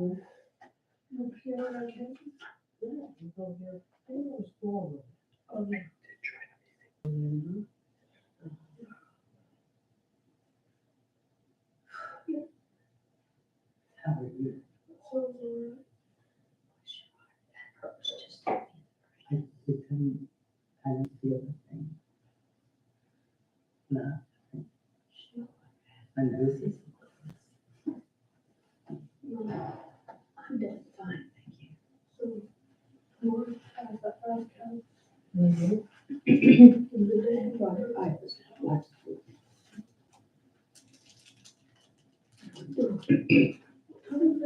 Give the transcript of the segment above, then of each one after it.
How are you? I don't feel the thing. No. My nose is. I'm doing fine, thank you.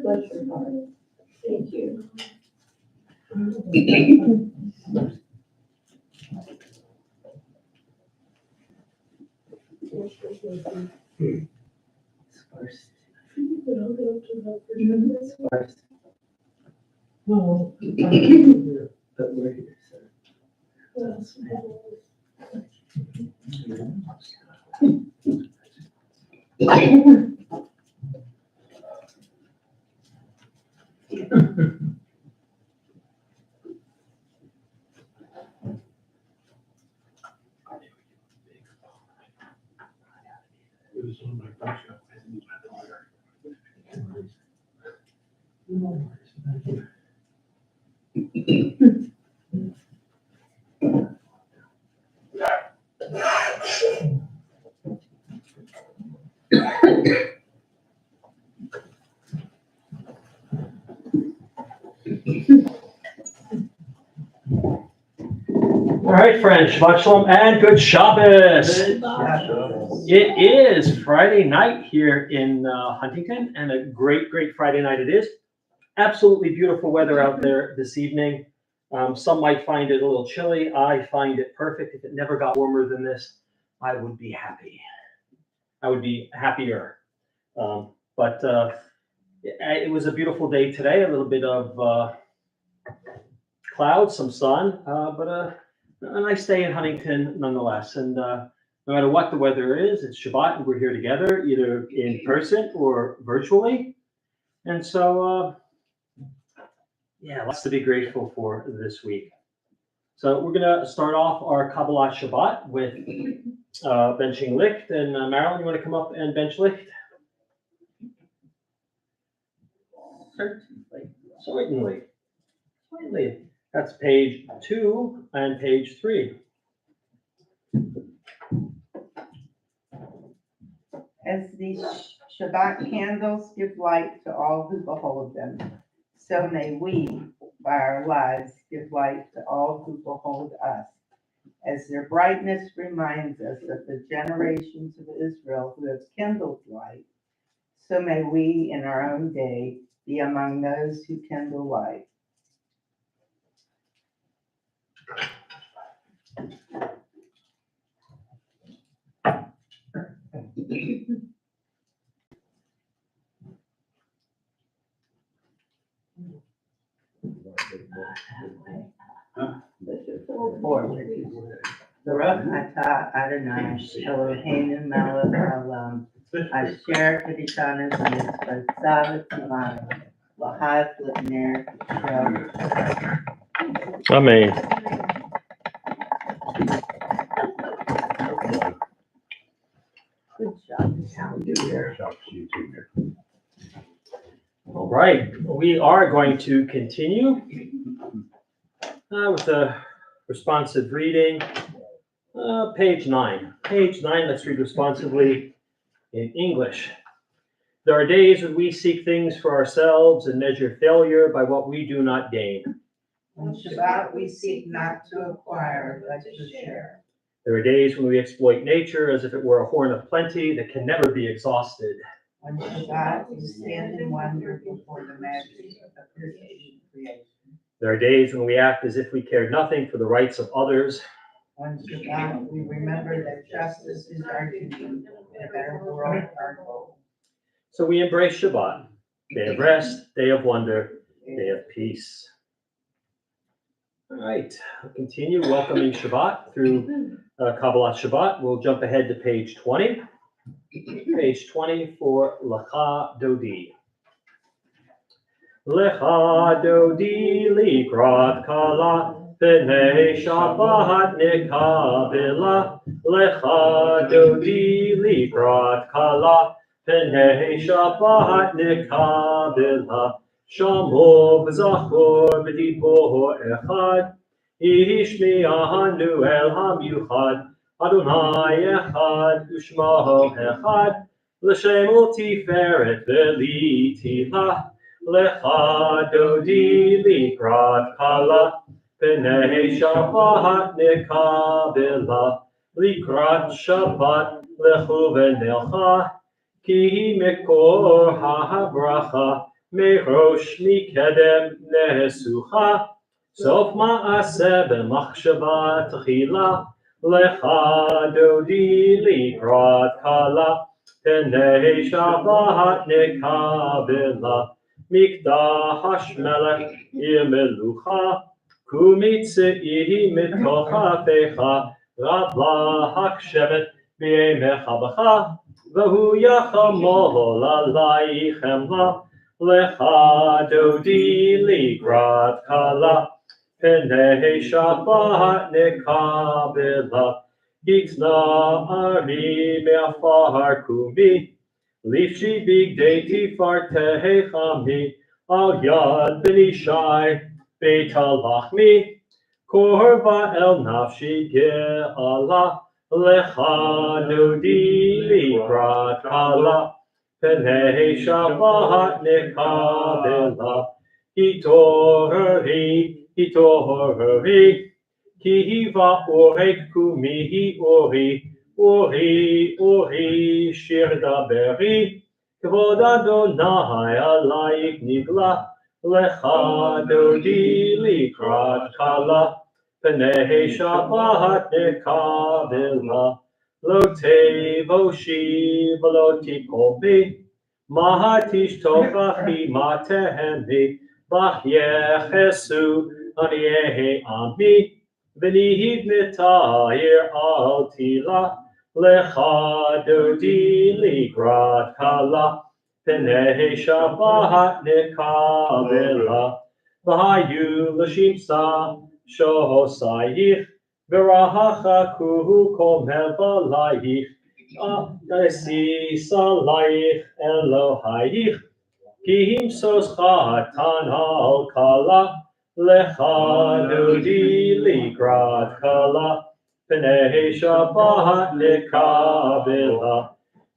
Bless your heart. Thank you. Sparse. Sparse. Sparse. Well, But we're here, so. It was on my brush up. I didn't have to water. All right, friends, Shabbat Shalom and good Shabbos. It is Friday night here in Huntington, and a great, great Friday night it is. Absolutely beautiful weather out there this evening. Some might find it a little chilly. I find it perfect. If it never got warmer than this, I would be happy. I would be happier. But it was a beautiful day today. A little bit of clouds, some sun, but a nice day in Huntington nonetheless. And no matter what the weather is, it's Shabbat and we're here together, either in person or virtually. And so, yeah, lots to be grateful for this week. So we're gonna start off our Kabbalah Shabbat with benching Licht. And Marilyn, you wanna come up and bench Licht? Certainly. That's page 2 and page 3. As these Shabbat candles give light to all who behold them, so may we, by our lives, give light to all who behold us. As their brightness reminds us of the generations of Israel who have kindled light, so may we in our own day be among those who kindle light. Baruch atah Adonai Eloheinu melech haolam asher k'dishanu b'mitzvotav v'tzivanu l'chad l'ner Yisrael. Amen. Good job. All right, we are going to continue with a responsive reading. Page 9. Page 9, let's read responsively in English. There are days when we seek things for ourselves and measure failure by what we do not gain. On Shabbat, we seek not to acquire, but to share. There are days when we exploit nature as if it were a horn of plenty that can never be exhausted. On Shabbat, we stand in wonder before the majesty of creation. There are days when we act as if we cared nothing for the rights of others. On Shabbat, we remember that justice is our duty and a better world our goal. So we embrace Shabbat, day of rest, day of wonder, day of peace. All right, we'll continue welcoming Shabbat through Kabbalah Shabbat. We'll jump ahead to page 20. Page 20 for Lecha Dodi. Lecha dodi likrat kala, B'nei Shabbat nikabila. Lecha dodi likrat kala, B'nei Shabbat nikabila. Shamu v'zachor v'dibo echad, Yishmi'anu el hamiuchad, Adonai echad u'shmo echad, L'shem u'tiferet v'litila, Lecha dodi likrat kala, B'nei Shabbat nikabila, Likrat Shabbat lechu v'nelcha, Ki mikor ha'bracha, Merosh mikedem nesucha, Sof ma'aseh b'machshava tchila, Lecha dodi likrat kala, B'nei Shabbat nikabila, Mikdah hashmelech imelucha, Kumitzi'i mitoch ha'fecha, Rabla hakshevet b'yemecha b'cha, V'hu yachamol alayich emla, Lecha dodi likrat kala, B'nei Shabbat nikabila, Gitna ari me'afar kumi, Lifshi bigdei tifarte chami, Al yad ben ishai, Beit halachmi, Korva el nafshi ge'ala, Lecha dodi likrat kala, B'nei Shabbat nikabila, Hitorhi, hitorhi, Ki va'orek kumihi ori, ori, shir daberi, Kvod Adonai alayik nigla, Lecha dodi likrat kala, B'nei Shabbat nikabila, Lo tevoshi v'lo tikomi, Mahatish tochachi matehemi, V'yechesu aniyehi ami, V'nihiv nitayir al tila, Lecha dodi likrat kala, B'nei Shabbat nikabila, V'hayu l'shimsa shohosayich, V'rahacha kuhu kol mevalayich, Desi salayich Elohayich, Ki himsos chatan al kala, Lecha dodi likrat kala, B'nei Shabbat nikabila,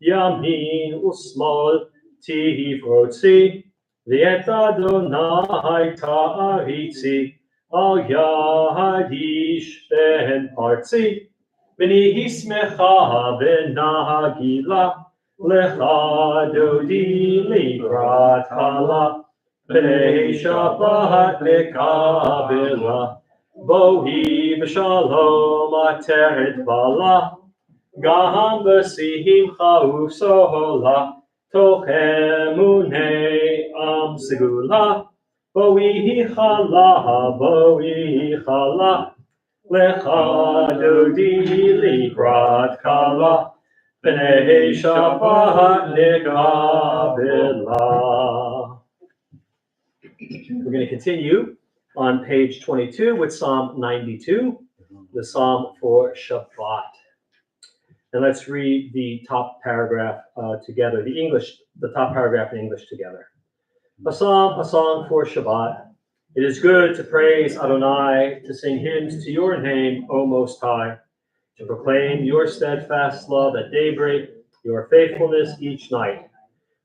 Yamin u'smol tifrotzi, V'et Adonai ta'aritzi, Al yadish ben partzi, V'nihi smecha v'nahagila, Lecha dodi likrat kala, B'nei Shabbat nikabila, Bohi v'shalom ateret bala, Gaham v'simcha u'sohola, Toch emunei am segula, Bohi chala, Lecha dodi likrat kala, B'nei Shabbat nikabila. We're going to continue on page 22 with Psalm 92, the Psalm for Shabbat. And let's read the top paragraph together, the top paragraph in English together. A song for Shabbat. It is good to praise Adonai, to sing hymns to your name, O Most High, to proclaim your steadfast love at daybreak, your faithfulness each night.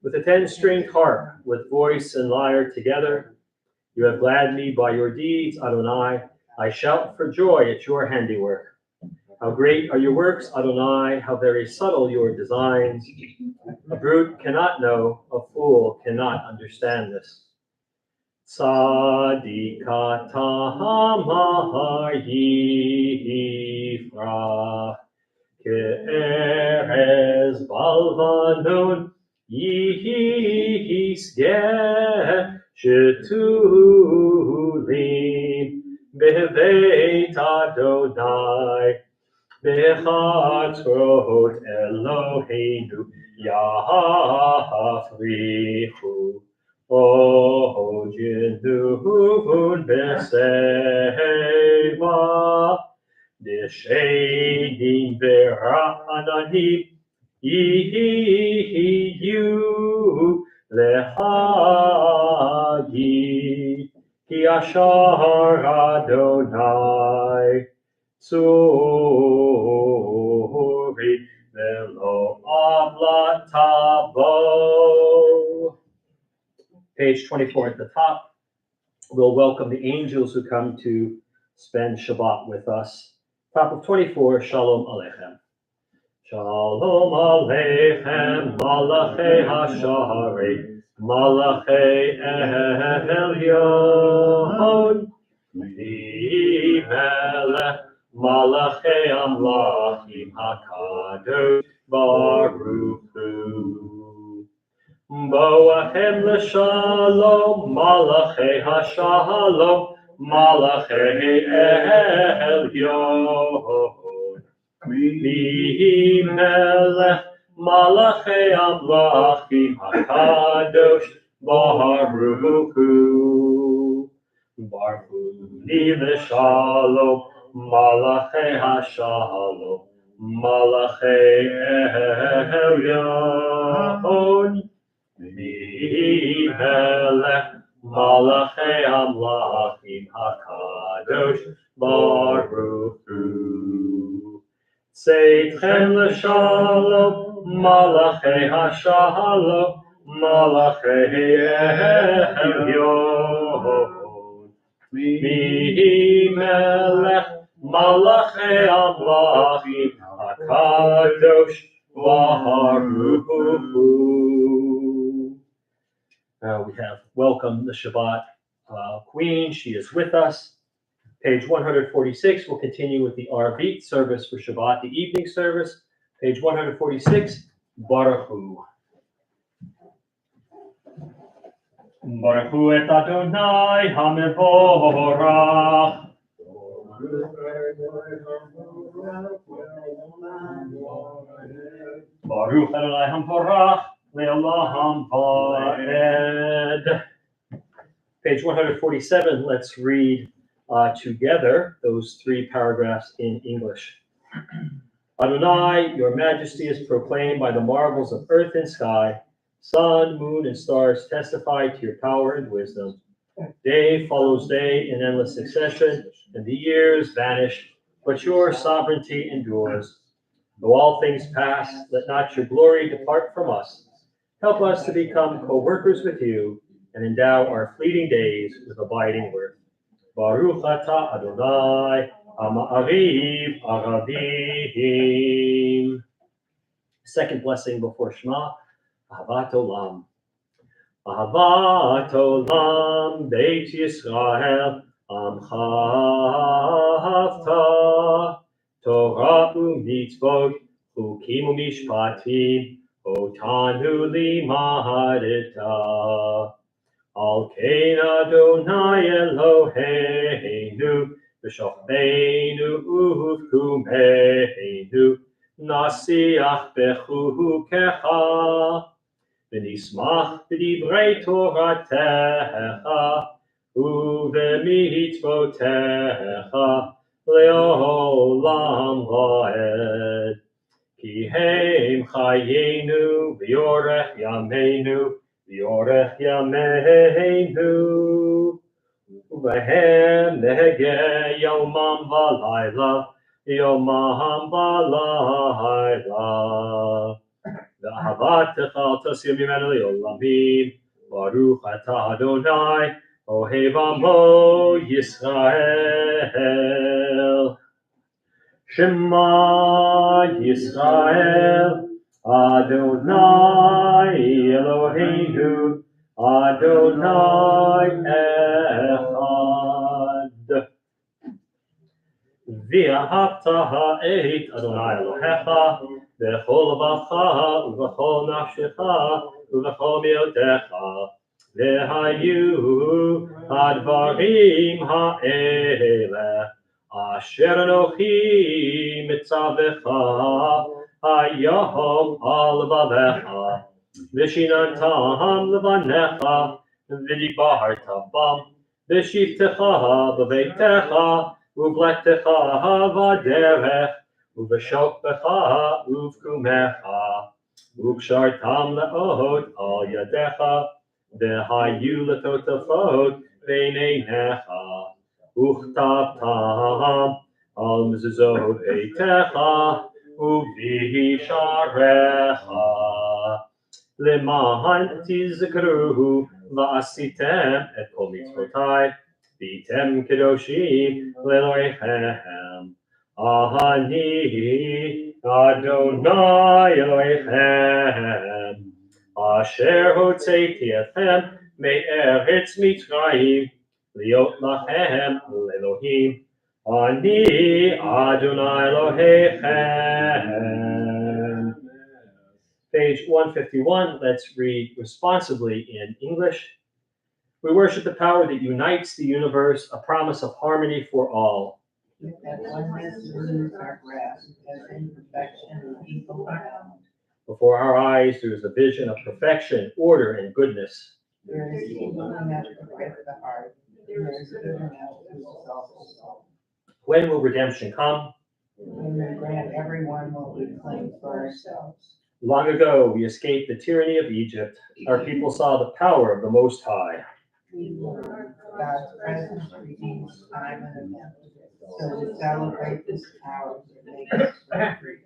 With a 10-stringed harp, with voice and lyre together, you have gladdened me by your deeds, Adonai. I shout for joy at your handiwork. How great are your works, Adonai, how very subtle your designs. A brute cannot know, a fool cannot understand this. Tzadika tahamar yifrach, ke'erez balvanon yisgeh, shetulim beveit Adonai, bechatzrot Eloheinu yafrichu. O seva, Deshenim vera'ananim, Yihiyu lehagi, Ki ashar Adonai, Tzuri velo avlatabo. Page 24 at the top. We'll welcome the angels who come to spend Shabbat with us. Top of 24, Shalom Aleichem. Shalom Aleichem, Malachei Hashari, Malachei Elyon, Melech, Malachei Amlachim HaKadosh Baruch Hu. Boachem l'shalom, Malachei Hashalom, Malachei Elyon. Melech, Malachei Amlachim HaKadosh Baruch Hu. Barchuni l'shalom, Malachei Hashalom, Malachei Elyon. Melech, Malachei Amlachim HaKadosh Baruch Hu. Seitchem l'shalom, Malachei Hashalom, Malachei Elyon. Melech, Malachei Amlachim HaKadosh Baruch Hu. We have welcomed the Shabbat Queen. She is with us. Page 146, we'll continue with the Arvit service for Shabbat, the evening service. Page 146, Baruch Hu. Baruch Hu et Adonai HaMevorach. Baruch Adonai HaMevorach. Le'olam va'ed. Page 147, let's read together those three paragraphs in English. Adonai, your majesty is proclaimed by the marvels of earth and sky. Sun, moon, and stars testify to your power and wisdom. Day follows day in endless succession, and the years vanish, but your sovereignty endures. Though all things pass, let not your glory depart from us. Help us to become co-workers with you and endow our fleeting days with abiding worth. Baruch atah Adonai, Ha'ma'ariv Aravim. Second blessing before Shema, Ahavat Olam. Ahavat Olam, Beit Yisrael, Amcha Havta, Torah u'mitzvot, Chukim u'mishpatim, Otanu limadeta. Al kein Adonai Eloheinu, v'shofteinu uvkumeinu, nasiach bechukecha, v'nismach b'divrei Toratecha, u'v'mitzvotecha, le'olam va'ed. Ki heim chayenu, v'yorech yameinu, v'yorech yameinu, v'hem nehege yomam v'layla, yomam v'layla. V'ahavatecha tasir mimenu le'olamim, baruch atah Adonai, ohev amo Yisrael. Shema Yisrael, Adonai Eloheinu, Adonai Echad. V'ahavta ha'et Adonai Elohecha, v'chol levacha, u'v'chol nafshecha, u'v'chol mi'otecha, v'hayu hadvarim ha'eleh, Asher Anochi mitzavecha hayom al levavecha v'shinantam levanecha v'dibarta bam ושבתך בביתך, ובלתך בדרך, ובשוקבך ובקומך, וקשרתם לאות על ידיך, והיו לטוטפות בין עיניך, וכתבתם על מזוזות ביתך, ובשעריך, למען תזכרו ועשיתם את כל מצוותיי, והייתם קדושים לאלוהיכם. אני אדוני אלוהיכם, אשר הוצאתי אתכם מארץ מצרים, להיות לכם לאלוהים. אני אדוני אלוהיכם. Page 151, let's read responsibly in English. We worship the power that unites the universe, a promise of harmony for all. With that oneness lose our grasp, as in perfection people abound. Before our eyes, there is a vision of perfection, order, and goodness. There is evil enough to break the heart. There is good enough to exalt the soul. When will redemption come? When we grant everyone what we claim for ourselves. Long ago, we escaped the tyranny of Egypt. Our people saw the power of the Most High. God's presence redeems time and event. So we celebrate this power that makes us free.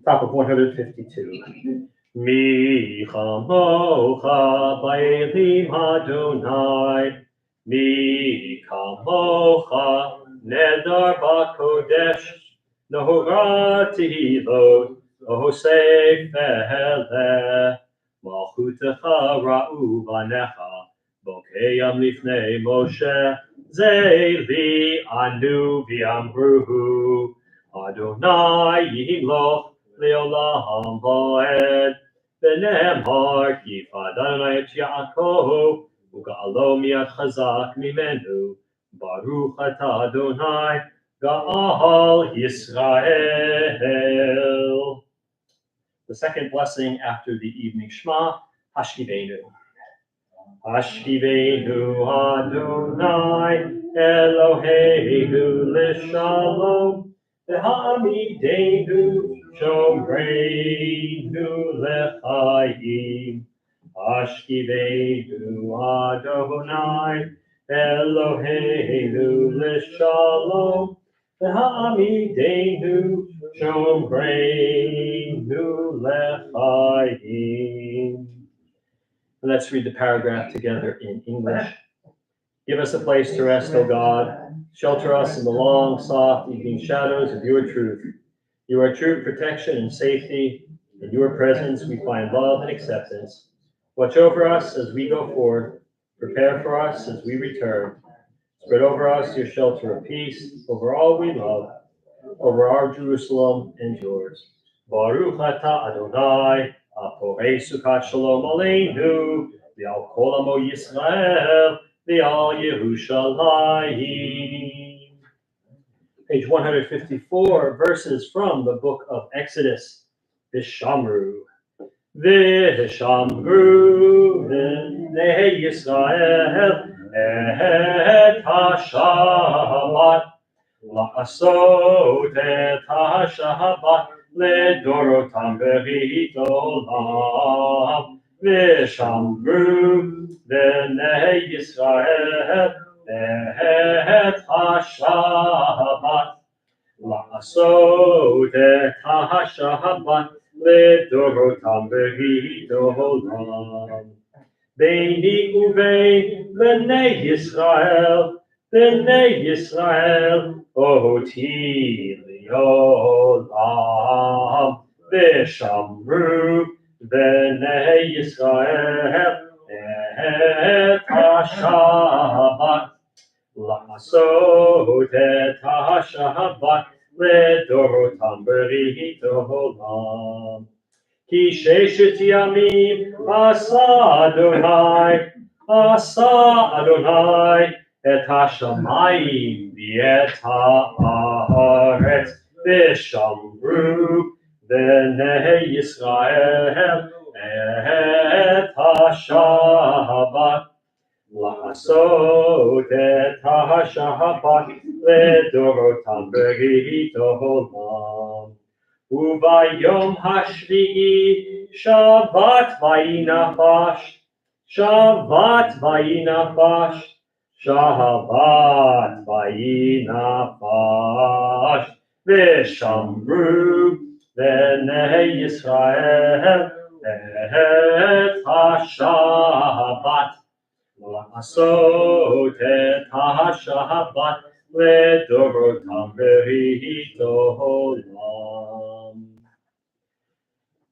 Top of 152. Mi chamocha ba'elim Adonai, mi kamocha nedar ba'kodesh, nohora tehilot, ohosei feheleh, malchutecha ra'u banecha, bokeyam lifnei Moshe, zeli anu v'amruhu, Adonai yimloch leolam va'ed, v'nehemar yifad Adonai et Yaakov, u'ga'alo miyad chazak mimenu, baruch ata Adonai, ga'al Yisrael. The second blessing after the evening Shema, Hashkivenu. Hashkivenu Adonai, Eloheinu l'shalom, v'ha'amidenu shomreinu l'chaim. Hashkivenu Adonai, Eloheinu l'shalom, v'ha'amidenu shomreinu l'chaim. Let's read the paragraph together in English. Give us a place to rest, O God. Shelter us in the long, soft evening shadows of your truth. You are true protection and safety. In your presence we find love and acceptance. Watch over us as we go forth. Prepare for us as we return. Spread over us your shelter of peace, over all we love, over our Jerusalem and yours. Baruch atah Adonai, Aporei Sukkot Shalom Aleinu, V'al Kol Amo Yisrael, V'al Yerushalayim. Page 154, verses from the book of Exodus. V'shamru. V'shamru B'nei Yisrael et ha-Shabbat, la'asot et ha-Shabbat, לדורותם ברית עולם, ושמרו בני ישראל את השבת, לעשות את השבת לדורותם ברית עולם. ביני ובין בני ישראל, אותי לעולם, ושמרו בני ישראל את השבת, לעשות את השבת לדורותם ברית עולם. כי ששת ימים עשה אדוני את השמיים ואת הארץ, ושמרו בני ישראל את השבת, לעשות את השבת לדורותם בראית עולם. וביום השביעי שבת ויהי נפש, שבת ויהי נפש, שבת ויהי נפש, ושמרו בני ישראל את השבת. לעשות את השבת לדורותם בראית עולם.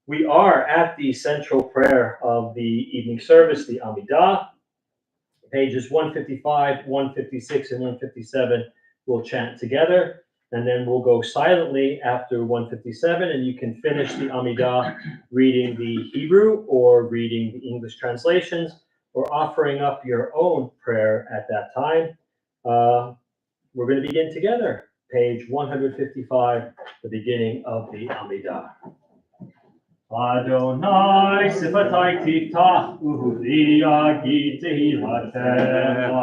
We are at the central prayer of the evening service, the Amidah. Pages 155, 156, and 157 we'll chant together, and then we'll go silently after 157, and you can finish the Amidah reading the Hebrew or reading the English translations or offering up your own prayer at that time. We're going to begin together. Page 155, the beginning of the Amidah. Adonai sifatai tiftach uhuvi yagi tehilatecha.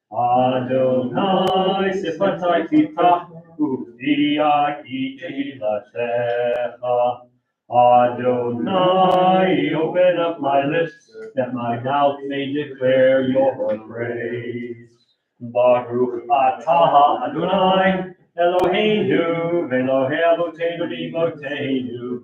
Adonai sifatai tiftach uhuvi yagi tehilatecha. Adonai, open up my lips, that my mouth may declare your praise. Baruch atah Adonai, Eloheinu, Elohei Avotenu v'Imotenu,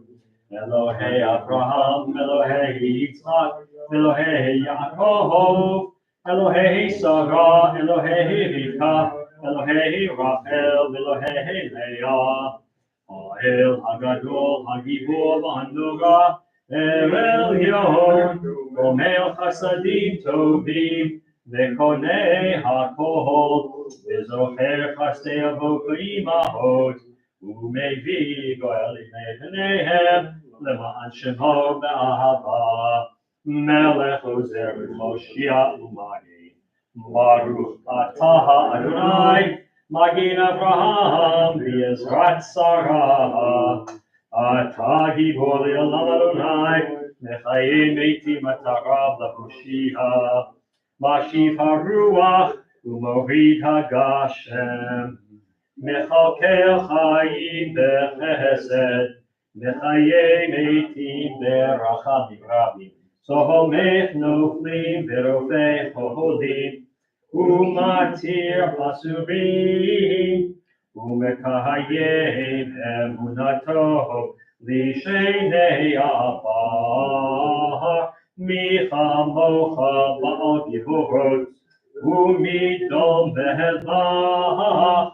Elohei Abraham, Elohei Yitzchak, Elohei Yaakov, Elohei Sarah, Elohei Rivka, Elohei Rachel, Elohei Leah, Ha'el Hagadol, Hagibor v'Hanora, Erel Yon, Omer Chasadim Tovim, V'konei HaKol, V'zocher Chasdei Avot v'Imahot, U'mevii Goel Ibnei B'neihem, Le'ma'an Shemo B'ahava, Melech Ozer Moshiach U'magi, Baruch atah Adonai, Magin Avraham, V'ezrat Sarah, Atah Gibor Le'olam Adonai, Mechayim Meitim Atarav L'Hoshia, Mashiv HaRuach, U'morid HaGashem, Mechalkel Chayim B'chesed, Mechayim Meitim B'rachamim Rabim, Sohomech Noflim V'rofei Choholim, U'matir Asurim, U'mekayim Emunato L'shenei Afar, Michamocha Ba'al Givorot, U'midom Be'elvach,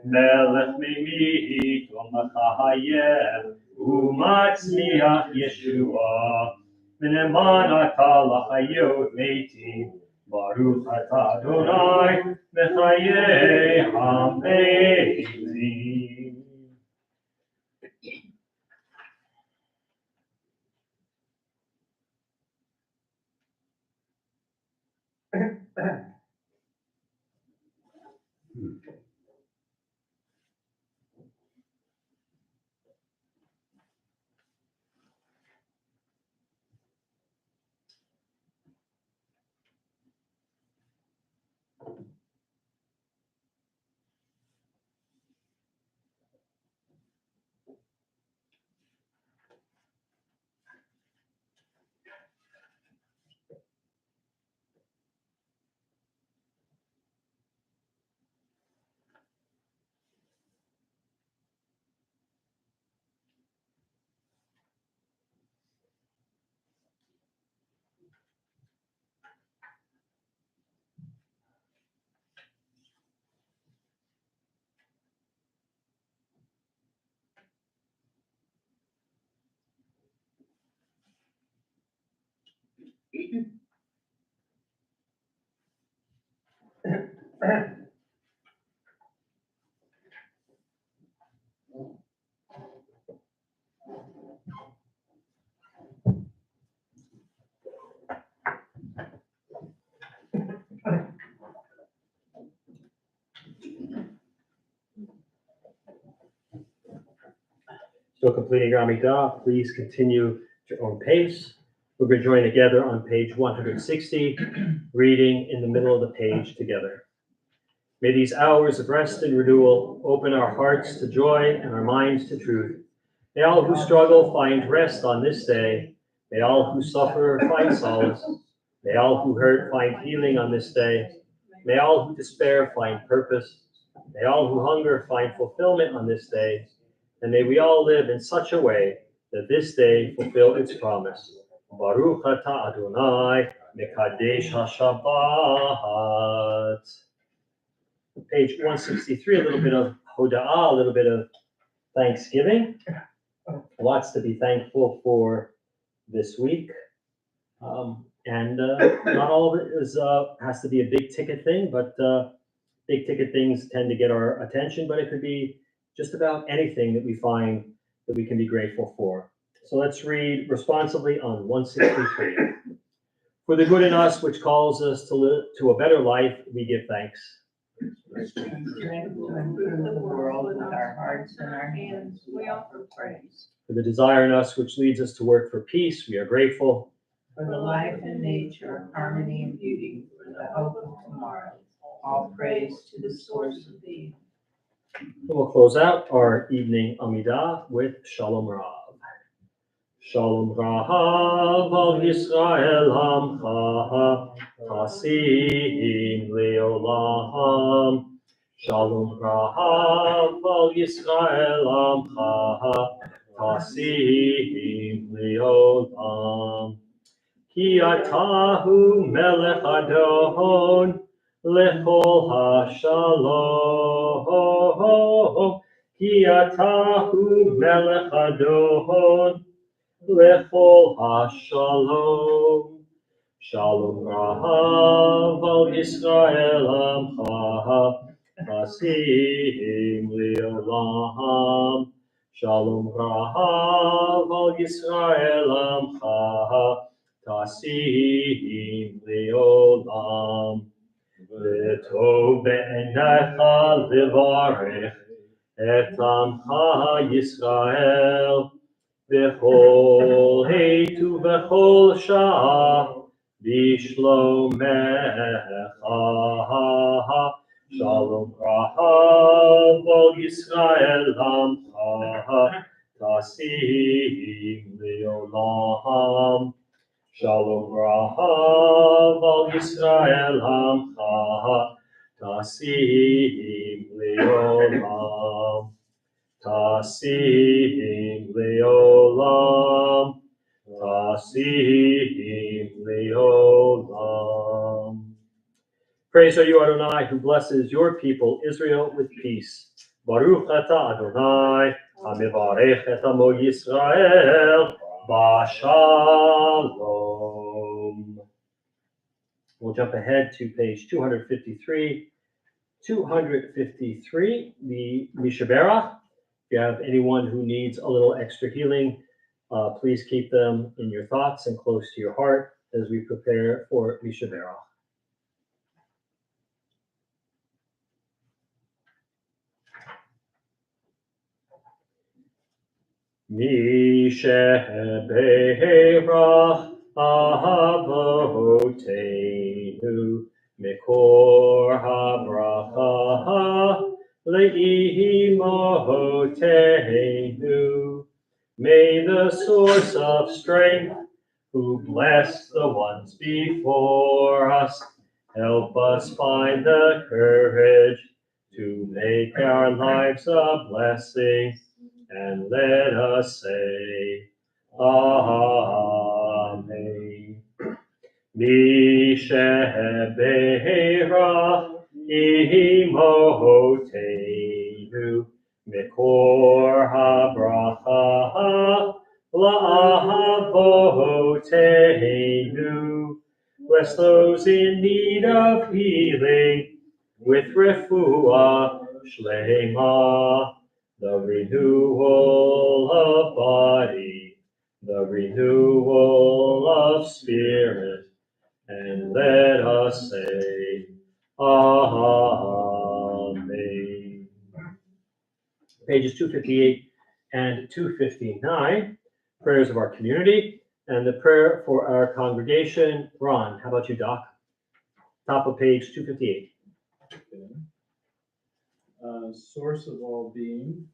Melech Me'mit U'machayem, U'matzmiach Yeshua, V'neman atah l'chayot meitim, Baruch atah Adonai, Mechayei ha'meitim. Still completing your Amidah, please continue at your own pace. We're going to join together on page 160, reading in the middle of the page together. May these hours of rest and renewal open our hearts to joy and our minds to truth. May all who struggle find rest on this day. May all who suffer find solace. May all who hurt find healing on this day. May all who despair find purpose. May all who hunger find fulfillment on this day. And may we all live in such a way that this day fulfill its promise. Baruch atah Adonai, Mekadesh HaShabbat. Page 163, a little bit of Hoda'ah, a little bit of Thanksgiving. Lots to be thankful for this week. Not all of it has to be a big ticket thing, but big ticket things tend to get our attention, but it could be just about anything that we find that we can be grateful for. So let's read responsibly on 163. For the good in us, which calls us to a better life, we give thanks. Strength to improve the world with our hearts and our hands, we offer praise. For the desire in us, which leads us to work for peace, we are grateful. For the life and nature, harmony and beauty, for the hope of tomorrow, all praise to the source of being. We'll close out our evening Amidah with Shalom Rav. Shalom Rav al Yisrael Amcha, Tasim Leolam. Shalom Rav al Yisrael Amcha, Tasim Leolam. Ki atahu melech Adon, lechol hashalom. Ki atahu melech Adon, lechol hashalom. Shalom Rav al Yisrael Amcha, Tasim Leolam. Shalom Rav al Yisrael Amcha, Tasim Leolam. V'tov be'enecha levarech et amcha Yisrael b'chol heitu v'chol sha'ah b'shlomecha. Shalom Rav al Yisrael Amcha, Tasim Leolam. Shalom Rav al Yisrael Amcha, Tasim Leolam. Tasim Leolam. Tasim Leolam. Praise are you, Adonai, who blesses your people, Israel, with peace. Baruch atah Adonai, hamivarech et amo Yisrael, b'shalom. We'll jump ahead to page 253. 253, the Mishaberach. If you have anyone who needs a little extra healing, please keep them in your thoughts and close to your heart as we prepare for Mishaberach. Mishaberach Avoteinu Mikor habracha le'imoteinu. May the source of strength, who bless the ones before us, help us find the courage to make our lives a blessing, and let us say, Amen. Mishaberach imoteinu mikor habracha la'avoteinu. Bless those in need of healing with refuah shlema, the renewal of body, the renewal of spirit, and let us say, Amen. Pages 258 and 259, prayers of our community. And the prayer for our congregation, Ron, how about you, Doc? Top of page 258. Okay. Source of all being,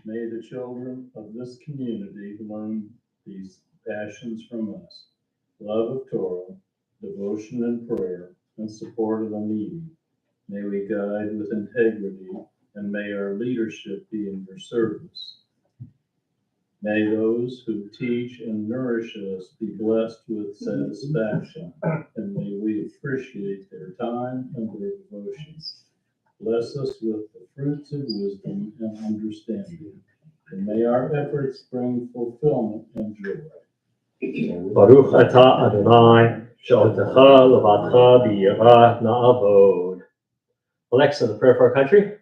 may the children of this community learn these passions from us. Love of Torah, devotion and prayer, and support of the needy. May we guide with integrity, and may our leadership be in your service. May those who teach and nourish us be blessed with satisfaction, and may we appreciate their time and their devotions. Bless us with the fruits of wisdom and understanding, and may our efforts bring fulfillment and joy. Baruch atah Adonai, she'otecha levadcha b'yirah na'avod. Alexa, the prayer for our country.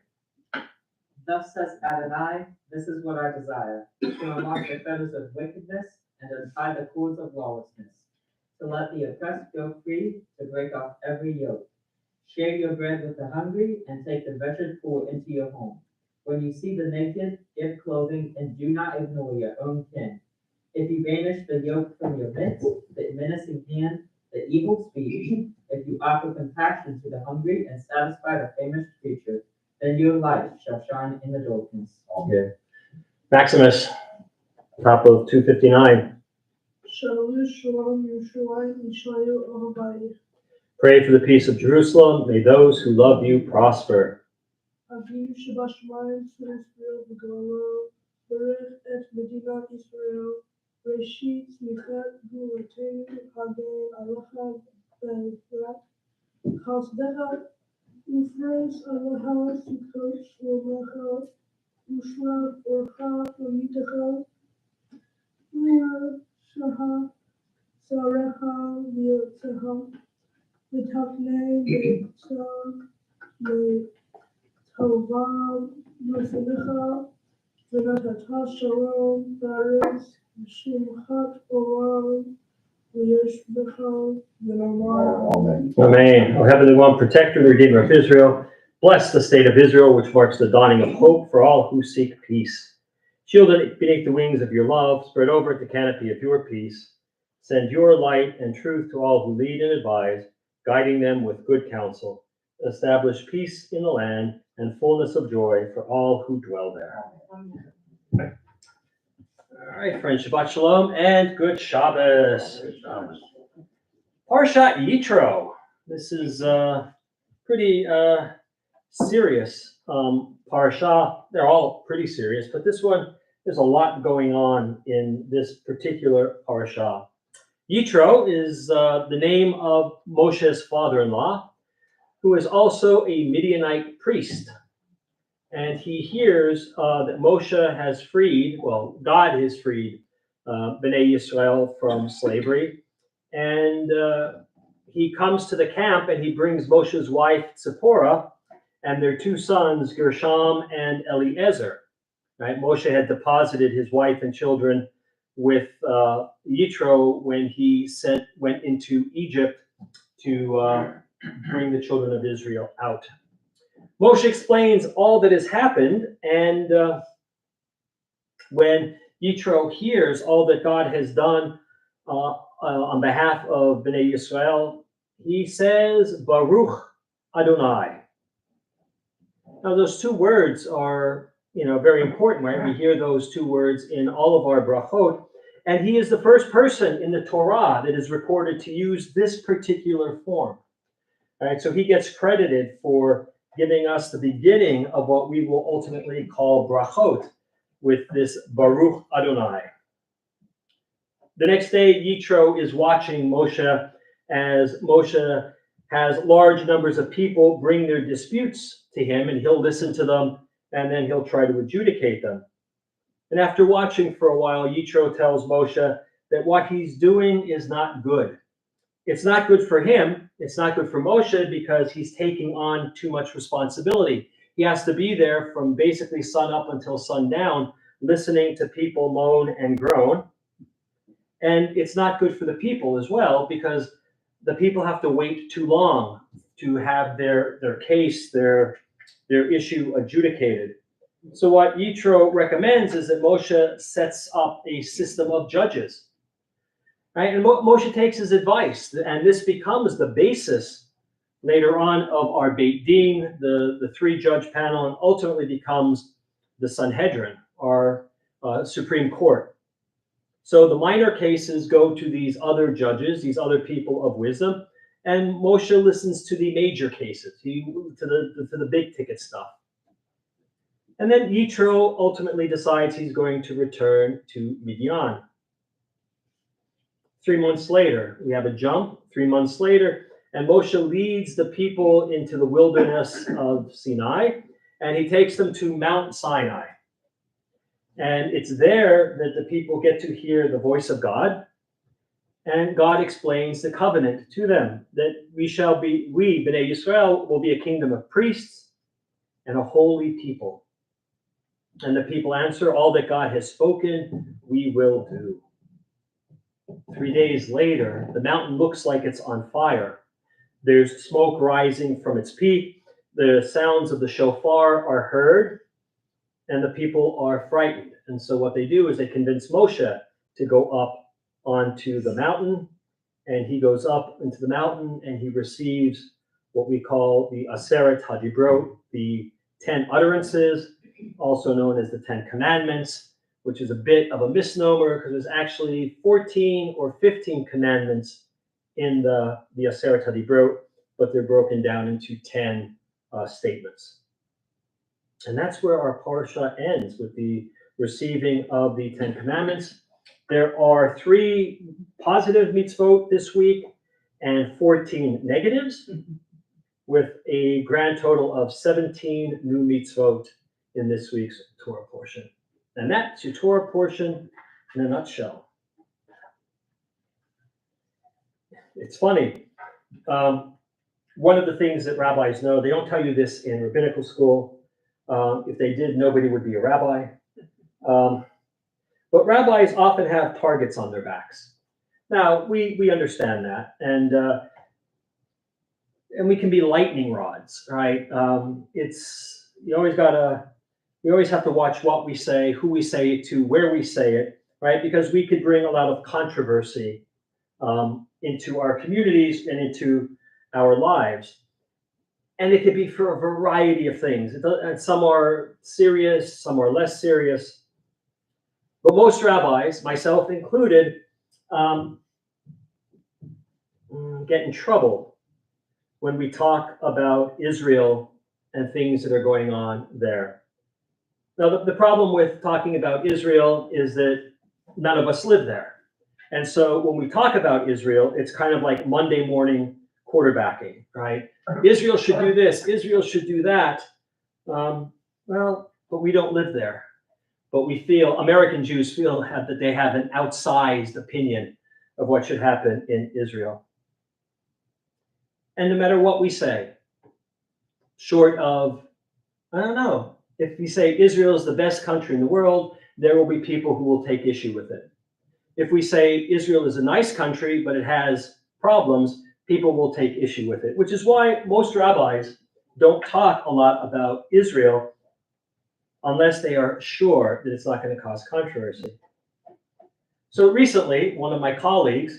Thus says Adonai, this is what I desire, to unlock the fetters of wickedness and untie the cords of lawlessness, to let the oppressed go free, to break off every yoke. Share your bread with the hungry and take the wretched poor into your home. When you see the naked, give clothing and do not ignore your own kin. If you banish the yoke from your midst, the menacing hand, the evil speech, if you offer compassion to the hungry and satisfy the famished creature, then your light shall shine in the darkness. Yeah. Maximus, top of 259. Shalom, shalom, Yerushalayim, Yisrael, Ahabayim. Pray for the peace of Jerusalem. May those who love you prosper. Avinu Shabashmayim, Israel, V'Galo, Berech et Medinat Israel, Reshit, Michat, Gulatenu, Hagen, Alecha, Be'Rat, Chasdecha, Ufres, Aleha, Sukkot, Shlomecha, Ushlav, Orcha, Lamitecha, Ria, Shaha, Sarecha, V'Yotzecha, V'Tafnei, V'Tzah, V'Tova, V'Selecha, V'Natata Shalom, Baris, V'Shimchat Olam, V'Yeshbecha, V'Namar. Amen. O Heavenly One, protector and redeemer of Israel, bless the state of Israel, which marks the dawning of hope for all who seek peace. Shield it beneath the wings of your love, spread over it the canopy of your peace. Send your light and truth to all who lead and advise, guiding them with good counsel. Establish peace in the land and fullness of joy for all who dwell there. All right, friends, Shabbat Shalom and good Shabbos. Parshat Yitro. This is pretty serious parsha. They're all pretty serious, but this one, there's a lot going on in this particular parsha. Yitro is the name of Moshe's father-in-law, who is also a Midianite priest. And he hears that Moshe has freed, well, God has freed Bnei Yisrael from slavery. And he comes to the camp and he brings Moshe's wife, Zipporah, and their two sons, Gershom and Eliezer. Right? Moshe had deposited his wife and children with Yitro when he went into Egypt to bring the children of Israel out. Moshe explains all that has happened, and when Yitro hears all that God has done on behalf of Bnei Yisrael, he says, Baruch Adonai. Now, those two words are, very important, right? We hear those two words in all of our brachot, and he is the first person in the Torah that is recorded to use this particular form. All right, so he gets credited for giving us the beginning of what we will ultimately call brachot with this Baruch Adonai. The next day, Yitro is watching Moshe as Moshe has large numbers of people bring their disputes to him, and he'll listen to them, and then he'll try to adjudicate them. And after watching for a while, Yitro tells Moshe that what he's doing is not good. It's not good for him. It's not good for Moshe because he's taking on too much responsibility. He has to be there from basically sun up until sundown, listening to people moan and groan. And it's not good for the people as well, because the people have to wait too long to have their case, their issue adjudicated. So what Yitro recommends is that Moshe sets up a system of judges, right? And Moshe takes his advice, and this becomes the basis later on of our Beit Din, the three-judge panel, and ultimately becomes the Sanhedrin, our Supreme Court. So the minor cases go to these other judges, these other people of wisdom, and Moshe listens to the major cases, to the big ticket stuff. And then Yitro ultimately decides he's going to return to Midian. 3 months later, we have a jump. 3 months later, and Moshe leads the people into the wilderness of Sinai, and he takes them to Mount Sinai. And it's there that the people get to hear the voice of God, and God explains the covenant to them, that we, Bnei Yisrael, will be a kingdom of priests and a holy people. And the people answer, all that God has spoken, we will do. 3 days later, the mountain looks like it's on fire. There's smoke rising from its peak. The sounds of the shofar are heard, and the people are frightened. And so what they do is they convince Moshe to go up onto the mountain, and he goes up into the mountain, and he receives what we call the Aseret HaDibrot, the 10 utterances, also known as the 10 Commandments, which is a bit of a misnomer because there's actually 14 or 15 commandments in the Aseret HaDibrot, but they're broken down into 10 statements. And that's where our parsha ends, with the receiving of the 10 Commandments. There are 3 positive mitzvot this week and 14 negatives, with a grand total of 17 new mitzvot in this week's Torah portion. And that's your Torah portion in a nutshell. It's funny. One of the things that rabbis know, they don't tell you this in rabbinical school. If they did, nobody would be a rabbi. But rabbis often have targets on their backs. Now, we understand that. And we can be lightning rods, right? We always have to watch what we say, who we say it to, where we say it, right? Because we could bring a lot of controversy into our communities and into our lives. And it could be for a variety of things. And some are serious, some are less serious. But most rabbis, myself included, get in trouble when we talk about Israel and things that are going on there. Now, the problem with talking about Israel is that none of us live there. And so when we talk about Israel, it's kind of like Monday morning quarterbacking, right? Israel should do this, Israel should do that. Well, but we don't live there. But American Jews feel that they have an outsized opinion of what should happen in Israel. And no matter what we say, short of, I don't know, if we say Israel is the best country in the world, there will be people who will take issue with it. If we say Israel is a nice country, but it has problems, people will take issue with it, which is why most rabbis don't talk a lot about Israel unless they are sure that it's not going to cause controversy. So recently, one of my colleagues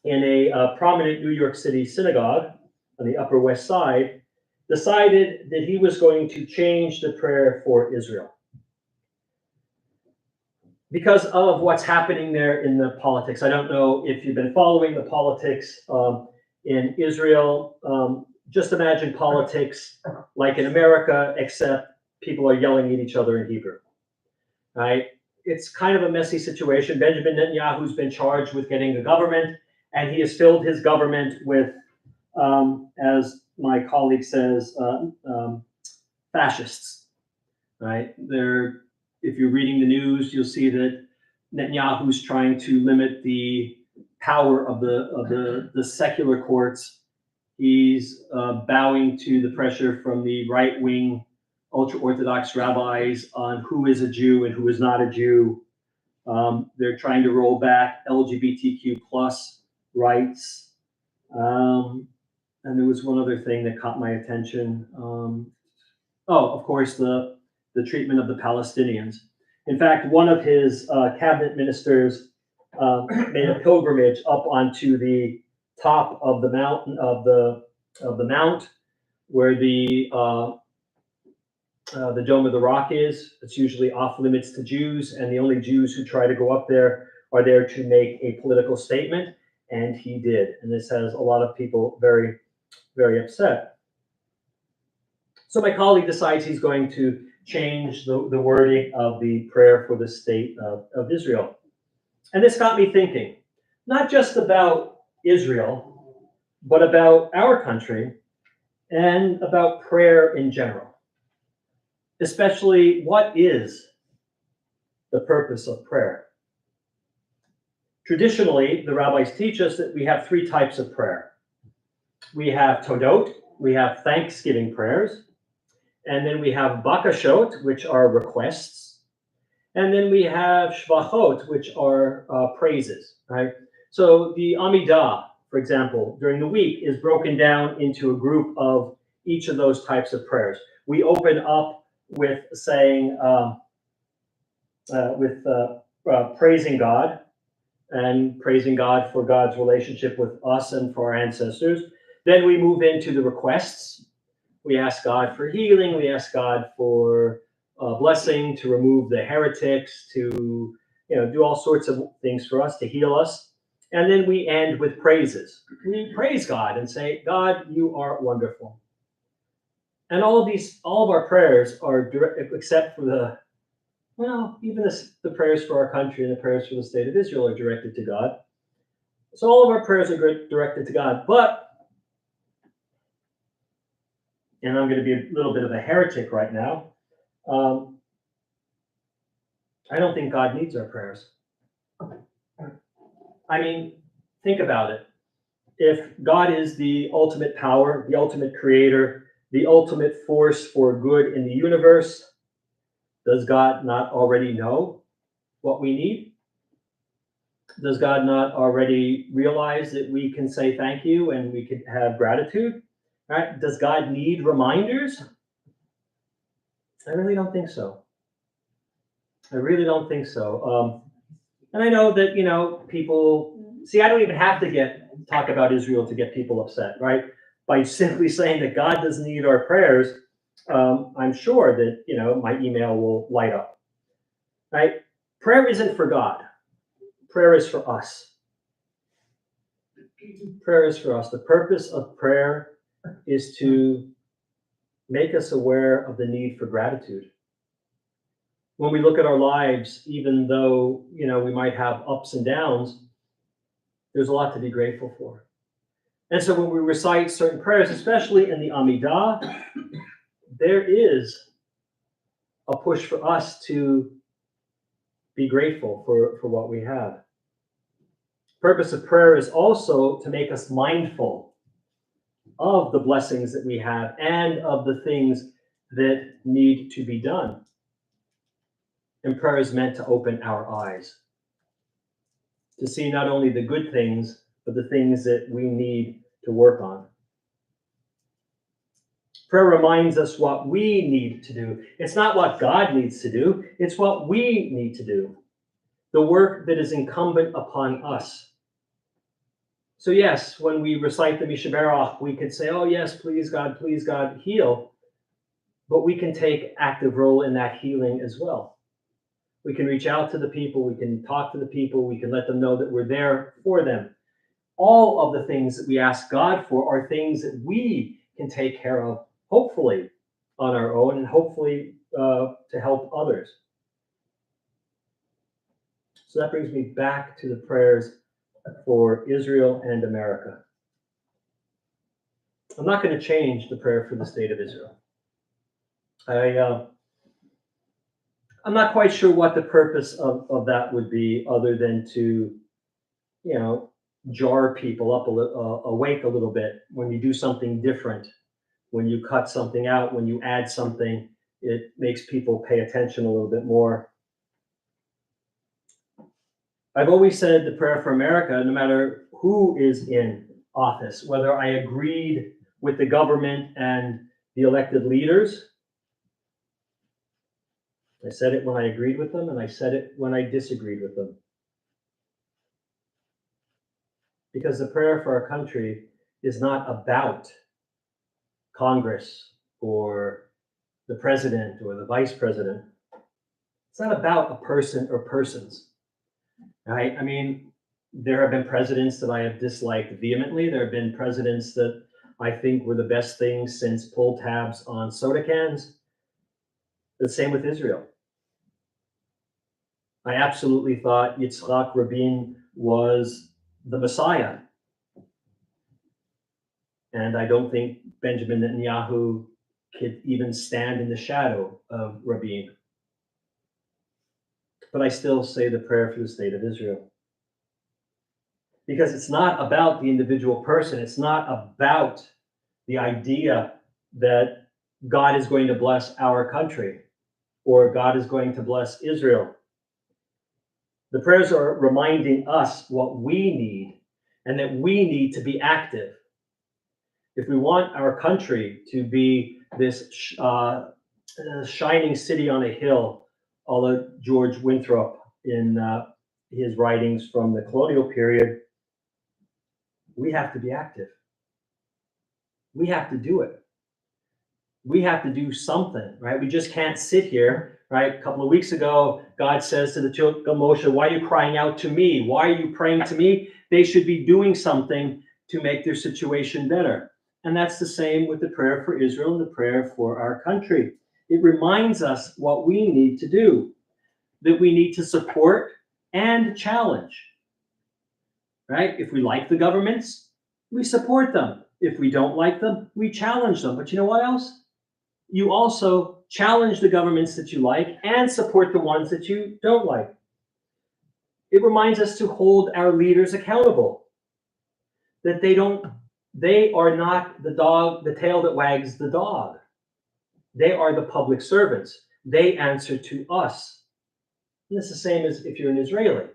in a prominent New York City synagogue on the Upper West Side decided that he was going to change the prayer for Israel because of what's happening there in the politics. I don't know if you've been following the politics in Israel. Just imagine politics like in America, except people are yelling at each other in Hebrew, right? It's kind of a messy situation. Benjamin Netanyahu's been charged with getting a government, and he has filled his government with, as my colleague says, fascists, right? If you're reading the news, you'll see that Netanyahu's trying to limit the power of the secular courts. He's bowing to the pressure from the right-wing ultra-Orthodox rabbis on who is a Jew and who is not a Jew. They're trying to roll back LGBTQ plus rights. And there was one other thing that caught my attention. Of course, the the treatment of the Palestinians. In fact, one of his cabinet ministers made a pilgrimage up onto the top of the mountain of the mount where the Dome of the Rock is. It's usually off limits to Jews, and the only Jews who try to go up there are there to make a political statement, and he did. And this has a lot of people very, very upset. So my colleague decides he's going to change the wording of the prayer for the state of Israel. And this got me thinking, not just about Israel, but about our country and about prayer in general. Especially, what is the purpose of prayer? Traditionally, the rabbis teach us that we have three types of prayer. We have todot, we have thanksgiving prayers, and then we have bakashot, which are requests, and then we have shvachot, which are praises, right? So the Amidah, for example, during the week is broken down into a group of each of those types of prayers. We open up with saying, praising God, and praising God for God's relationship with us and for our ancestors. Then we move into the requests. We ask God for healing. We ask God for blessing, to remove the heretics, to do all sorts of things for us, to heal us. And then we end with praises. We praise God and say, God, you are wonderful. And all of our prayers are direct, except for even the prayers for our country and the prayers for the state of Israel are directed to God. So all of our prayers are directed to God. But, and I'm going to be a little bit of a heretic right now, I don't think God needs our prayers. I mean, think about it. If God is the ultimate power, the ultimate creator, the ultimate force for good in the universe, does God not already know what we need? Does God not already realize that we can say thank you and we could have gratitude? Right? Does God need reminders? I really don't think so. I really don't think so. And I know that, people, see, I don't even have to talk about Israel to get people upset, right? By simply saying that God doesn't need our prayers, I'm sure that, my email will light up, right? Prayer isn't for God. Prayer is for us. Prayer is for us. The purpose of prayer is to make us aware of the need for gratitude. When we look at our lives, even though, we might have ups and downs, there's a lot to be grateful for. And so when we recite certain prayers, especially in the Amidah, there is a push for us to be grateful for what we have. Purpose of prayer is also to make us mindful of the blessings that we have and of the things that need to be done. And prayer is meant to open our eyes, to see not only the good things, but the things that we need to work on. Prayer reminds us what we need to do. It's not what God needs to do, it's what we need to do. The work that is incumbent upon us. So yes, when we recite the Mishaberach, we could say, oh yes, please God, heal. But we can take active role in that healing as well. We can reach out to the people, we can talk to the people, we can let them know that we're there for them. All of the things that we ask God for are things that we can take care of, hopefully on our own, and hopefully to help others. So that brings me back to the prayers for Israel and America. I'm not going to change the prayer for the state of Israel. I'm not quite sure what the purpose of that would be, other than to, jar people up awake a little bit when you do something different, when you cut something out, when you add something, it makes people pay attention a little bit more. I've always said the prayer for America, no matter who is in office, whether I agreed with the government and the elected leaders, I said it when I agreed with them, and I said it when I disagreed with them. Because the prayer for our country is not about Congress or the president or the vice president. It's not about a person or persons, right? I mean, there have been presidents that I have disliked vehemently. There have been presidents that I think were the best things since pull tabs on soda cans. The same with Israel. I absolutely thought Yitzhak Rabin was the Messiah. And I don't think Benjamin Netanyahu could even stand in the shadow of Rabin. But I still say the prayer for the state of Israel. Because it's not about the individual person. It's not about the idea that God is going to bless our country or God is going to bless Israel. The prayers are reminding us what we need and that we need to be active. If we want our country to be this shining city on a hill, a la George Winthrop in his writings from the colonial period, we have to be active. We have to do it. We have to do something, right? We just can't sit here, right? A couple of weeks ago, God says to the children of Moshe, why are you crying out to me? Why are you praying to me? They should be doing something to make their situation better. And that's the same with the prayer for Israel and the prayer for our country. It reminds us what we need to do, that we need to support and challenge, right? If we like the governments, we support them. If we don't like them, we challenge them. But you know what else? You also challenge the governments that you like and support the ones that you don't like. It reminds us to hold our leaders accountable, that they are not the tail that wags the dog. They are the public servants. They answer to us. And it's the same as if you're an Israeli,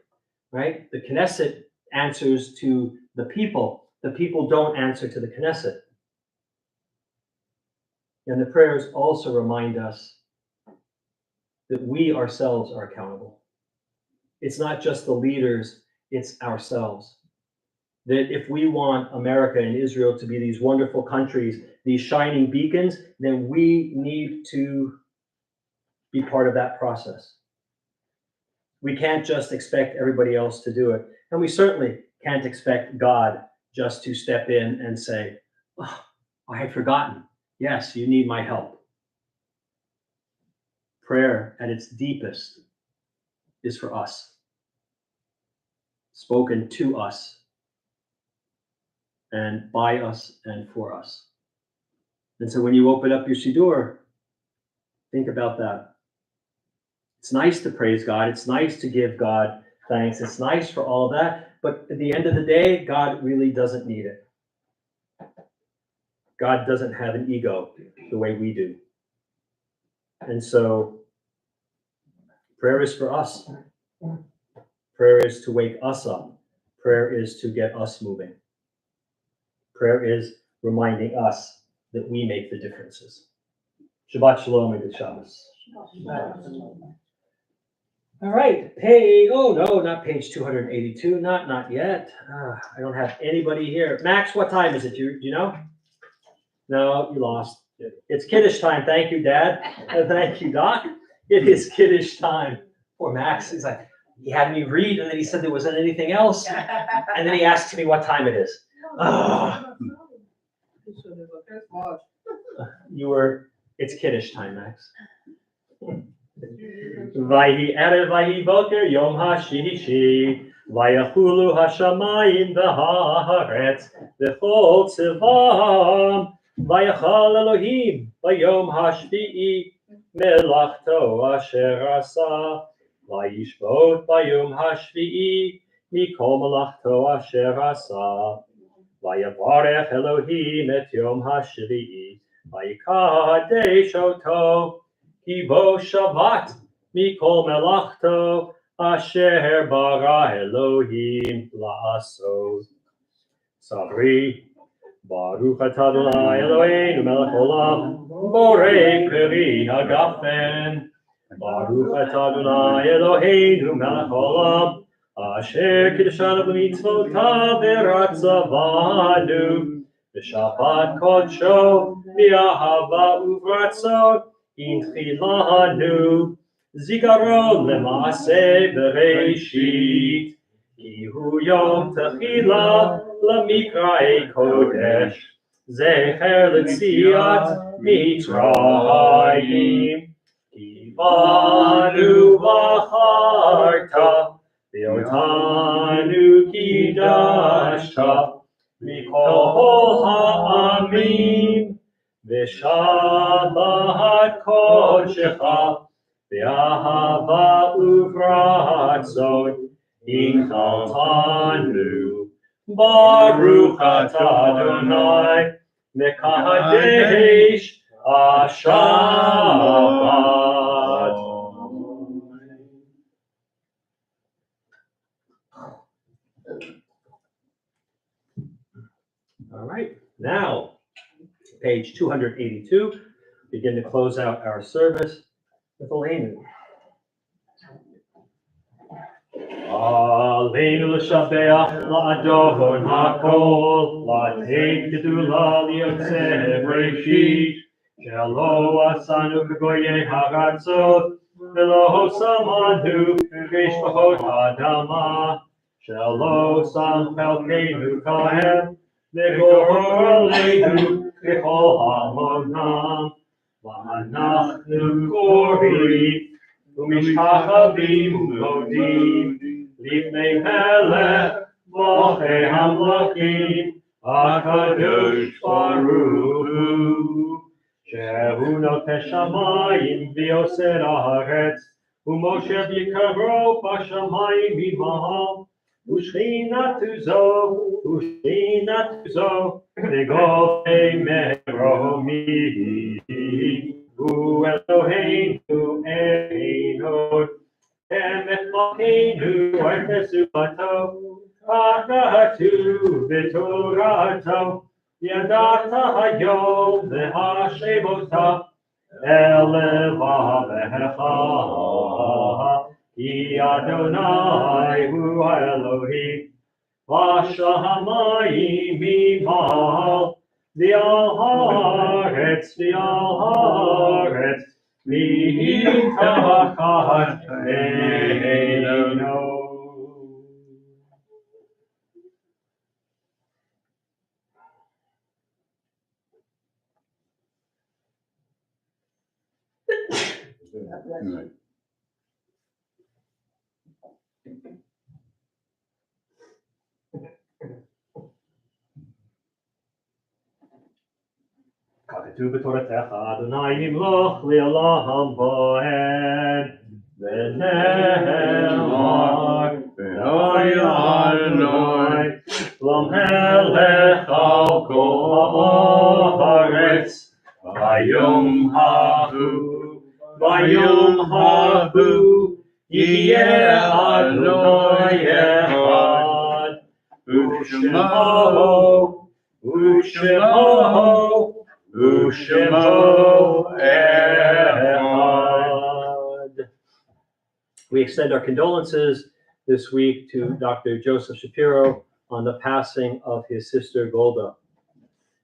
right? The Knesset answers to the people. The people don't answer to the Knesset. And the prayers also remind us that we ourselves are accountable. It's not just the leaders, it's ourselves. That if we want America and Israel to be these wonderful countries, these shining beacons, then we need to be part of that process. We can't just expect everybody else to do it. And we certainly can't expect God just to step in and say, oh, I had forgotten. Yes, you need my help. Prayer at its deepest is for us, spoken to us, and by us and for us. And so when you open up your Siddur, think about that. It's nice to praise God. It's nice to give God thanks. It's nice for all of that. But at the end of the day, God really doesn't need it. God doesn't have an ego the way we do. And so prayer is for us. Prayer is to wake us up. Prayer is to get us moving. Prayer is reminding us that we make the differences. Shabbat Shalom and good Shabbos. All right, not page 282, not yet. I don't have anybody here. Max, what time is it? Do you know? No, you lost. It's Kiddush time. Thank you, Dad. Thank you, Doc. It is Kiddush time. Poor Max. He's like, he had me read, and then he said there wasn't anything else. And then he asked me what time it is. It's Kiddush time, Max. Vayi erev vayi boker yom hashishi vayachulu hashamayim v'haaretz v'chol tzivam vayachal Elohim vayom hashvi'i melachto asher asa vayishvot vayom hashvi'i mikol melachto asher asa vayavarech Elohim et yom hashvi'i vayikadesh oto Ki bo Shabbat mikol melachto asher bara Elohim la'asot. Sabri, Baruch atah Adonai Eloheinu melech olam, borei peri hagafen, Baruch atah Adonai Eloheinu melech haolam, asher kiddushanu b'mitzvotav v'ratzavanu, b'shabbat kodsho v'ahava uvratzon inchilanu, zikaron lema'aseh bereishit, ki hu yom techila lamikra'ei kodesh, zecher l'tziat mitzrayim. Kibanu v'acharta, v'otanu kidashta, mikol ha'amim, v'shabbat kodshecha, v'ahava uvratzon, inchaltanu. Baruch atah Adonai, mekadesh Shabbat. All right, now, page 282, begin to close out our service with Aleinu. Aleinu l'shabeach la'adon ha'kol, la'teit gedula liyotzeh b'reishit, shelo asanu k'goyei ha'ratzot, v'lo samanu k'mishpachot ha'adama, shelo sam chelkeinu kahem, v'goraleinu k'chol ha'monam, v'anachnu korim, u'mishpachavim u'modim, Lifnei Melech Malchei Hamlakim, HaKadosh Baruch Hu, Shehu Noteh Shamayim v'Yoser Haaretz, U'Moshe Yikaro b'Shamayim Imahal, U'Shchinatu Zo, V'Golei Meromi, U'Eloheinu Einod, Emet Malkeinu Artesubato, Agatu V'Torato, Yadata Hayom V'Hashevota, Eleva V'Hecha, Ki Adonai Hu Elohim, V'Shamayim Imahal, V'Al Haaretz, V'Hitachach Eino. כתוב בתורתך, אדוני ימלוך לעולם ועד, ונאמר, ואוי אדוני, למלך על כל הארץ, ביום ההוא, יהיה אדוני אחד, ושמו echad. We extend our condolences this week to Dr. Joseph Shapiro on the passing of his sister Golda.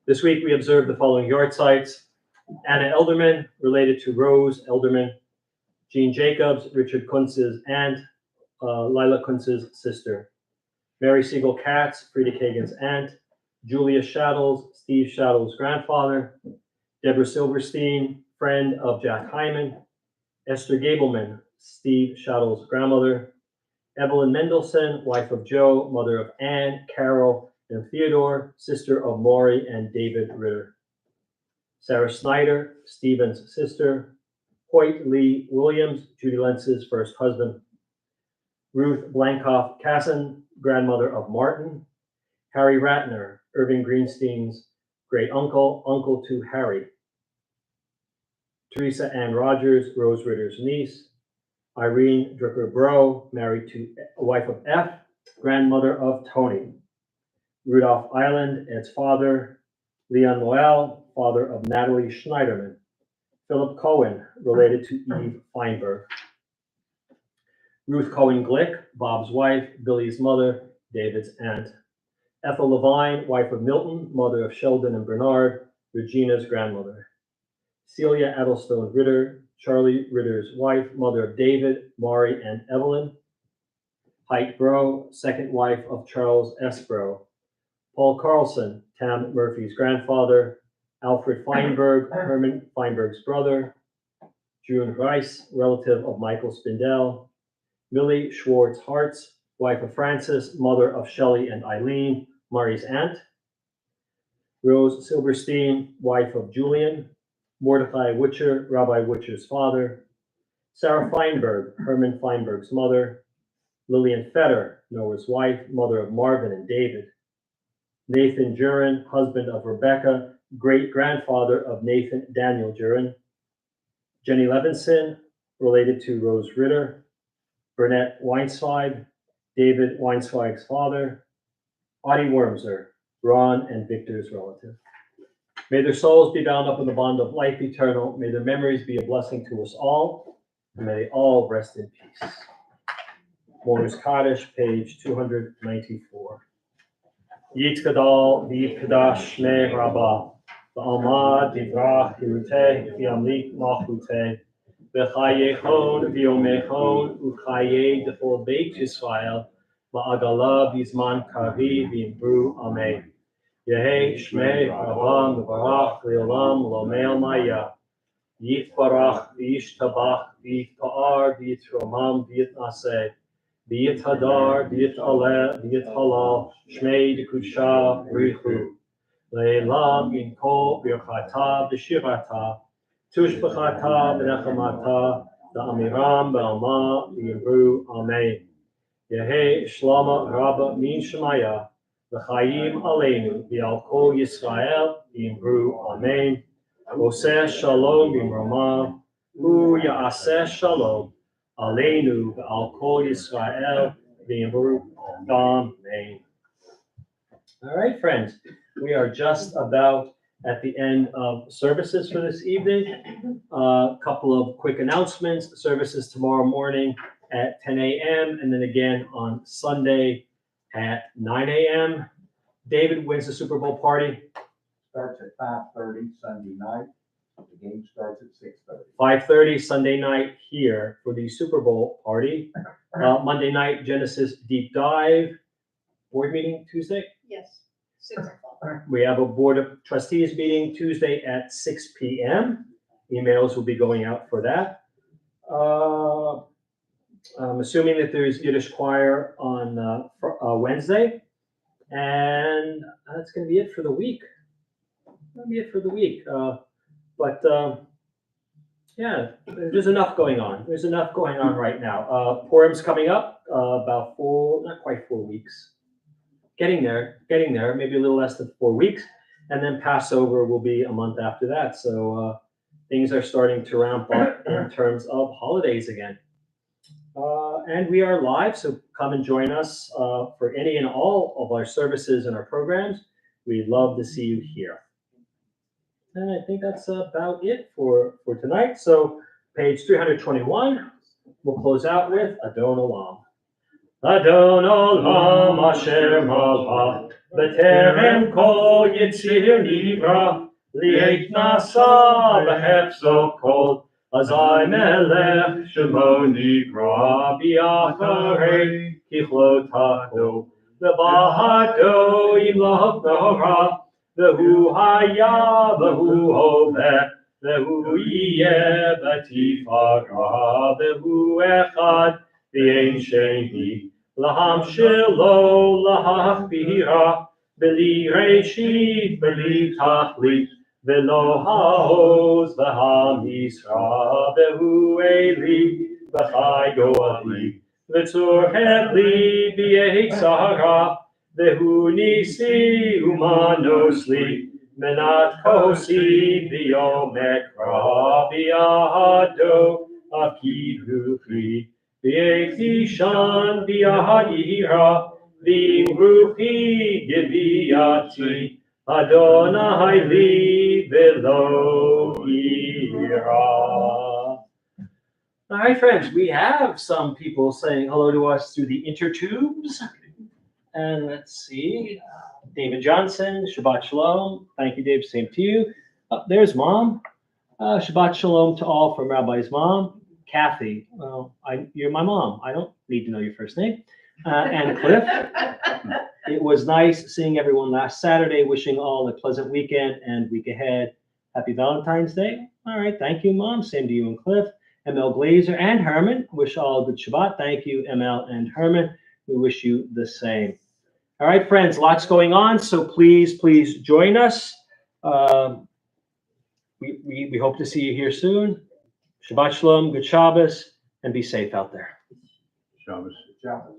This week we observe the following yard sites: Anna Elderman, related to Rose Elderman; Jean Jacobs, Richard Kuntz's aunt, Lila Kuntz's sister; Mary Siegel Katz, Frida Kagan's aunt; Julia Shaddles, Steve Shaddles' grandfather; Deborah Silverstein, friend of Jack Hyman; Esther Gableman, Steve Shaddles' grandmother; Evelyn Mendelson, wife of Joe, mother of Anne, Carol, and Theodore, sister of Maury and David Ritter; Sarah Snyder, Stephen's sister; Hoyt Lee Williams, Judy Lentz's first husband; Ruth Blankoff Casson, grandmother of Martin; Harry Ratner, Irving Greenstein's great uncle, uncle to Harry; Teresa Ann Rogers, Rose Ritter's niece; Irene Drucker Bro, married to a wife of F, grandmother of Tony; Rudolph Island, Ed's father; Leon Noel, father of Natalie Schneiderman; Philip Cohen, related to Eve Feinberg. Ruth Cohen Glick, Bob's wife, Billy's mother, David's aunt. Ethel Levine, wife of Milton, mother of Sheldon and Bernard, Regina's grandmother. Celia Adelstone Ritter, Charlie Ritter's wife, mother of David, Maury, and Evelyn. Height Bro, second wife of Charles S. Bro. Paul Carlson, Tam Murphy's grandfather. Alfred Feinberg, Herman Feinberg's brother. June Rice, relative of Michael Spindell. Millie Schwartz Hartz, wife of Francis, mother of Shelley and Eileen, Murray's aunt. Rose Silverstein, wife of Julian. Mordecai Witcher, Rabbi Witcher's father. Sarah Feinberg, Herman Feinberg's mother. Lillian Fetter, Noah's wife, mother of Marvin and David. Nathan Jurin, husband of Rebecca, great-grandfather of Nathan Daniel Jurin. Jenny Levinson, related to Rose Ritter. Burnett Weinsweig, David Weinsweig's father. Audie Wormser, Ron and Victor's relative. May their souls be bound up in the bond of life eternal. May their memories be a blessing to us all. And may they all rest in peace. Mourner's Kaddish, page 294. Yitkadal v'yitkadash shmei Rabbah, v'almad divrach hiruteh v'yamlik malchuteh, v'chayechon v'yomechon u'chayei d'chol beit Yisrael, v'agala b'zman kari v'yimbru amen. Yehei shmei Rabbah mevarach le'olam lo'mei maya. Yitbarach v'yishtabach v'yitpa'ar v'yitromam v'yitnaseh. V'yit hadar, v'yit aleh, v'yit halal, shmei d'kudshah, richu. Le'elam yinkol birchata v'shirata, tushbachata v'nechamata, da'amiram ba'alma v'yimru amen. Yehei shlama rabba min shemaya, v'chayim aleinu, v'al kol Yisrael, v'yimru amen. Oseh shalom b'mrama, hu ya'aseh shalom. Aleinu v'al kol Yisrael v'yimru amen. All right, friends, we are just about at the end of services for this evening. A couple of quick announcements. Services tomorrow morning at 10 a.m. and then again on Sunday at 9 a.m. David, when's the Super Bowl party? Starts at 5:30 Sunday night. The game starts at 6:30. 5:30 Sunday night here for the Super Bowl party. Monday night, Genesis Deep Dive. Board meeting Tuesday. Yes, 6 o'clock. We have a Board of Trustees meeting Tuesday at 6 p.m. Emails will be going out for that. I'm assuming that there's Yiddish choir on Wednesday. And that's going to be it for the week. Yeah, there's enough going on. There's enough going on right now. Purim's coming up, about not quite 4 weeks. Getting there, maybe a little less than 4 weeks. And then Passover will be a month after that. So things are starting to ramp up in terms of holidays again. And we are live, so come and join us for any and all of our services and our programs. We'd love to see you here. And I think that's about it for tonight. So page 321, we'll close out with Adon Olam. Adon Olam asher malach, b'terem kol yitzir nivra, li'et nasa v'hefzo kol, azai melech shemo nivra, bi'acharei kichlotato, v'bahado yimloch nohra, Vehu haya, vehu hoveh, vehu yeh b'tifara, vehu echad, v'yein sheni, laham shelo, lahachbira, b'li reshit, b'li tachlit, v'lo ha'oz, v'ha'misra, vehu eli, v'chai go'ali, v'tzur heli, v'yeh tzara, Vehu nisi umanosli, menat kosi biomekra, biahado, akidu kli, biekishan, biahira, vimruchi, giviati, Adonai li velo ira. All right, friends, we have some people saying hello to us through the intertubes. And let's see, David Johnson, Shabbat Shalom. Thank you, Dave. Same to you. There's Mom. Shabbat Shalom to all from Rabbi's mom, Kathy. Well, you're my mom. I don't need to know your first name. And Cliff. It was nice seeing everyone last Saturday. Wishing all a pleasant weekend and week ahead. Happy Valentine's Day. All right, thank you, Mom. Same to you and Cliff. ML Glazer and Herman. Wish all a good Shabbat. Thank you, ML and Herman. We wish you the same. All right, friends, lots going on, so please join us. We hope to see you here soon. Shabbat Shalom, good Shabbos, and be safe out there. Shabbos. Shabbos.